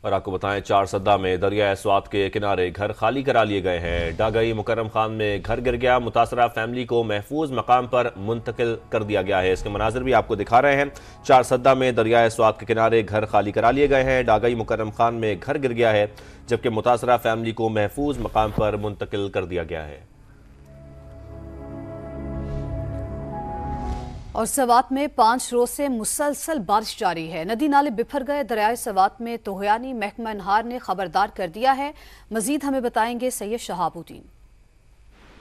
اور آپ کو بتائیں چارسدہ میں دریائے سوات کے کنارے گھر خالی کرا لیے گئے ہیں۔ ڈاگئی مکرم خان میں گھر گر گیا، متاثرہ فیملی کو محفوظ مقام پر منتقل کر دیا گیا ہے۔ اس کے مناظر بھی آپ کو دکھا رہے ہیں۔ چارسدہ میں دریائے سوات کے کنارے گھر خالی کرا لیے گئے ہیں۔ ڈاگئی مکرم خان میں گھر گر گیا ہے جبکہ متاثرہ فیملی کو محفوظ مقام پر منتقل کر دیا گیا ہے۔ اور سوات میں 5 روز سے مسلسل بارش جاری ہے۔ ندی نالے بپھر گئے۔ دریائے سوات میں طغیانی محکمہ انہار نے خبردار کر دیا ہے۔ مزید ہمیں بتائیں گے سید شہاب الدین۔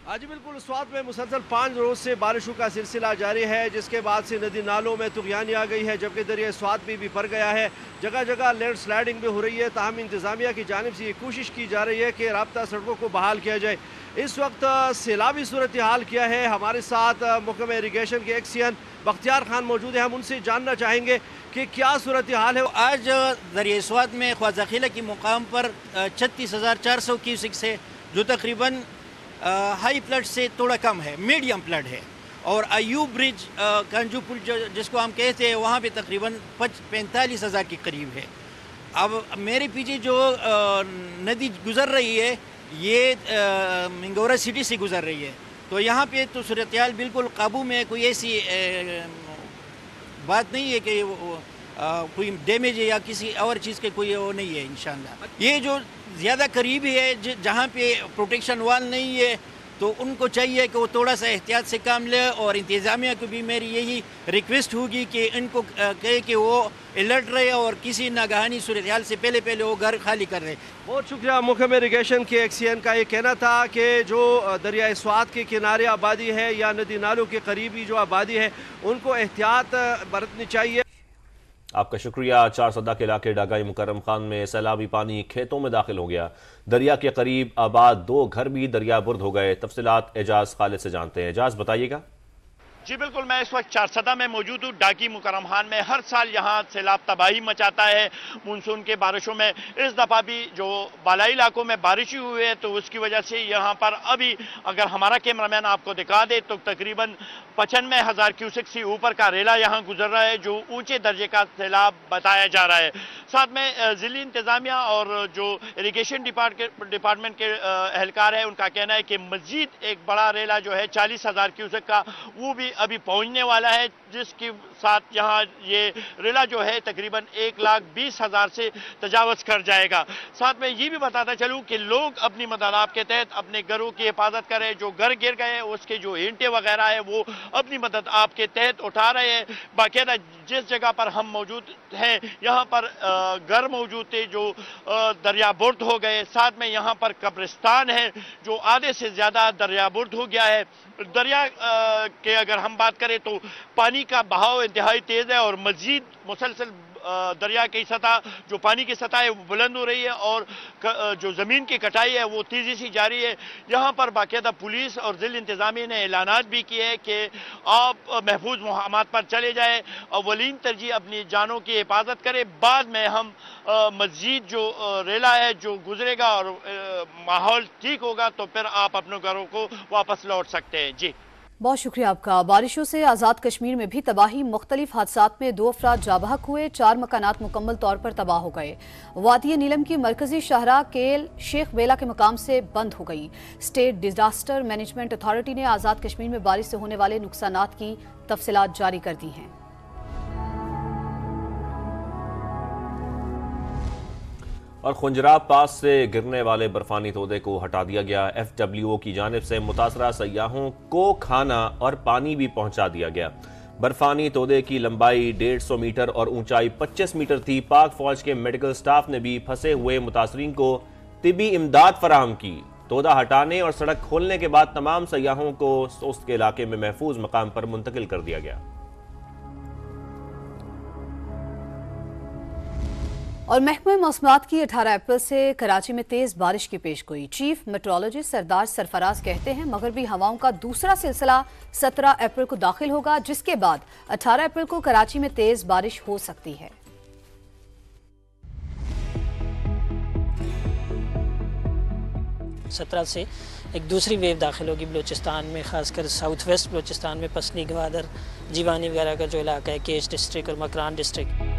آج بالکل سوات میں مسلسل 5 روز سے بارشوں کا سلسلہ جاری ہے، جس کے بعد سے ندی نالوں میں طغیانی آ گئی ہے، جبکہ دریائے سوات بھی بھر گیا ہے۔ جگہ جگہ لینڈ سلائیڈنگ بھی ہو رہی ہے، تاہم انتظامیہ کی جانب سے یہ کوشش کی جا رہی ہے کہ رابطہ سڑکوں کو بحال کیا جائے۔ اس وقت سیلابی صورتحال کیا ہے، ہمارے ساتھ محکمہ اریگیشن کے ایکسین بختیار خان موجود ہیں، ہم ان سے جاننا چاہیں گے کہ کیا صورتحال ہے۔ آج دریائے سوات میں خواجہ قلعہ کے مقام پر 36,400 کیوسک سے جو تقریباً ہائی فلڈ سے تھوڑا کم ہے، میڈیم فلڈ ہے، اور ایوب برج کنجو پل جس کو ہم کہتے ہیں وہاں پہ تقریباً 45,000 کے قریب ہے۔ اب میرے پیچھے جو ندی گزر رہی ہے یہ منگورا سٹی سے گزر رہی ہے، تو یہاں پہ تو صورتحال بالکل قابو میں، کوئی ایسی بات نہیں ہے کہ کوئی ڈیمیج ہے یا کسی اور چیز کے کوئی وہ نہیں ہے انشاءاللہ۔ یہ جو زیادہ قریبی ہے جہاں پہ پروٹیکشن وال نہیں ہے تو ان کو چاہیے کہ وہ تھوڑا سا احتیاط سے کام لے، اور انتظامیہ کو بھی میری یہی ریکویسٹ ہوگی کہ ان کو کہے کہ وہ الرٹ رہے اور کسی ناگہانی صورتحال سے پہلے وہ گھر خالی کر رہے۔ بہت شکریہ۔ محکمہ اریگیشن کے ایکسین کا یہ کہنا تھا کہ جو دریائے سوات کے کنارے آبادی ہے یا ندی نالوں کے قریبی جو آبادی ہے ان کو احتیاط برتنی چاہیے۔ آپ کا شکریہ۔ چارسدہ کے علاقے ڈاگئی مکرم خان میں سیلابی پانی کھیتوں میں داخل ہو گیا۔ دریا کے قریب آباد 2 گھر بھی دریا برد ہو گئے۔ تفصیلات اعجاز خالد سے جانتے ہیں۔ اعجاز بتائیے گا۔ جی بالکل، میں اس وقت چارسدہ میں موجود ہوں۔ ڈاگئی مکرم خان میں ہر سال یہاں سیلاب تباہی مچاتا ہے مونسون کے بارشوں میں۔ اس دفعہ بھی جو بالائی علاقوں میں بارشیں ہوئی ہے تو اس کی وجہ سے یہاں پر ابھی اگر ہمارا کیمرامین آپ کو دکھا دے تو تقریباً 95,000 کیوسک سے اوپر کا ریلا یہاں گزر رہا ہے، جو اونچے درجے کا سیلاب بتایا جا رہا ہے۔ ساتھ میں ضلعی انتظامیہ اور جو اریگیشن ڈپارٹمنٹ کے اہلکار ہیں ان کا کہنا ہے کہ مزید ایک بڑا ریلا جو ہے 40,000 کیوسک کا وہ بھی ابھی پہنچنے والا ہے، جس کے ساتھ یہاں یہ ریلا جو ہے تقریباً 1,20,000 سے تجاوز کر جائے گا۔ ساتھ میں یہ بھی بتاتا چلوں کہ لوگ اپنی مدد کے تحت اپنے گھروں کی حفاظت کریں، جو گھر گر گئے اس کے جو اینٹیں وغیرہ ہے وہ اپنی مدد آپ کے تحت اٹھا رہے ہیں۔ باقاعدہ جس جگہ پر ہم موجود ہیں یہاں پر گھر موجود تھے جو دریا برد ہو گئے، ساتھ میں یہاں پر قبرستان ہے جو آدھے سے زیادہ دریا برد ہو گیا ہے۔ دریا کے اگر ہم بات کریں تو پانی کا بہاؤ انتہائی تیز ہے اور مزید مسلسل دریا کی سطح جو پانی کی سطح ہے وہ بلند ہو رہی ہے اور جو زمین کی کٹائی ہے وہ تیزی سے جاری ہے۔ یہاں پر باقاعدہ پولیس اور ضلع انتظامیہ نے اعلانات بھی کیے ہیں کہ آپ محفوظ مقامات پر چلے جائیں، اولین ترجیح اپنی جانوں کی حفاظت کریں، بعد میں ہم مزید جو ریلا ہے جو گزرے گا اور ماحول ٹھیک ہوگا تو پھر آپ اپنے گھروں کو واپس لوٹ سکتے ہیں۔ جی بہت شکریہ آپ کا۔ بارشوں سے آزاد کشمیر میں بھی تباہی، مختلف حادثات میں 2 افراد جاں بحق ہوئے، 4 مکانات مکمل طور پر تباہ ہو گئے۔ وادی نیلم کی مرکزی شاہراہ کیل شیخ بیلا کے مقام سے بند ہو گئی۔ اسٹیٹ ڈیزاسٹر مینجمنٹ اتھارٹی نے آزاد کشمیر میں بارش سے ہونے والے نقصانات کی تفصیلات جاری کر دی ہیں۔ اور خنجراب پاس سے گرنے والے برفانی تودے کو ہٹا دیا گیا۔ FWO کی جانب سے متاثرہ سیاحوں کو کھانا اور پانی بھی پہنچا دیا گیا۔ برفانی تودے کی لمبائی 150 میٹر اور اونچائی 25 میٹر تھی۔ پاک فوج کے میڈیکل سٹاف نے بھی پھنسے ہوئے متاثرین کو طبی امداد فراہم کی۔ تودہ ہٹانے اور سڑک کھولنے کے بعد تمام سیاحوں کو سوست کے علاقے میں محفوظ مقام پر منتقل کر دیا گیا۔ اور محکمہ موسمیات کی 18 اپریل سے کراچی میں تیز بارش کی پیش گوئی۔ چیف میٹرولوجسٹ سردار سرفراز کہتے ہیں مغربی ہواؤں کا دوسرا سلسلہ 17 اپریل کو داخل ہوگا، جس کے بعد 18 اپریل کو کراچی میں تیز بارش ہو سکتی ہے۔ 17 سے ایک دوسری ویو داخل ہوگی بلوچستان میں، خاص کر ساؤتھ ویسٹ بلوچستان میں پسنی، گوادر، جیوانی وغیرہ کا جو علاقہ ہے، کیش ڈسٹرکٹ اور مکران ڈسٹرکٹ۔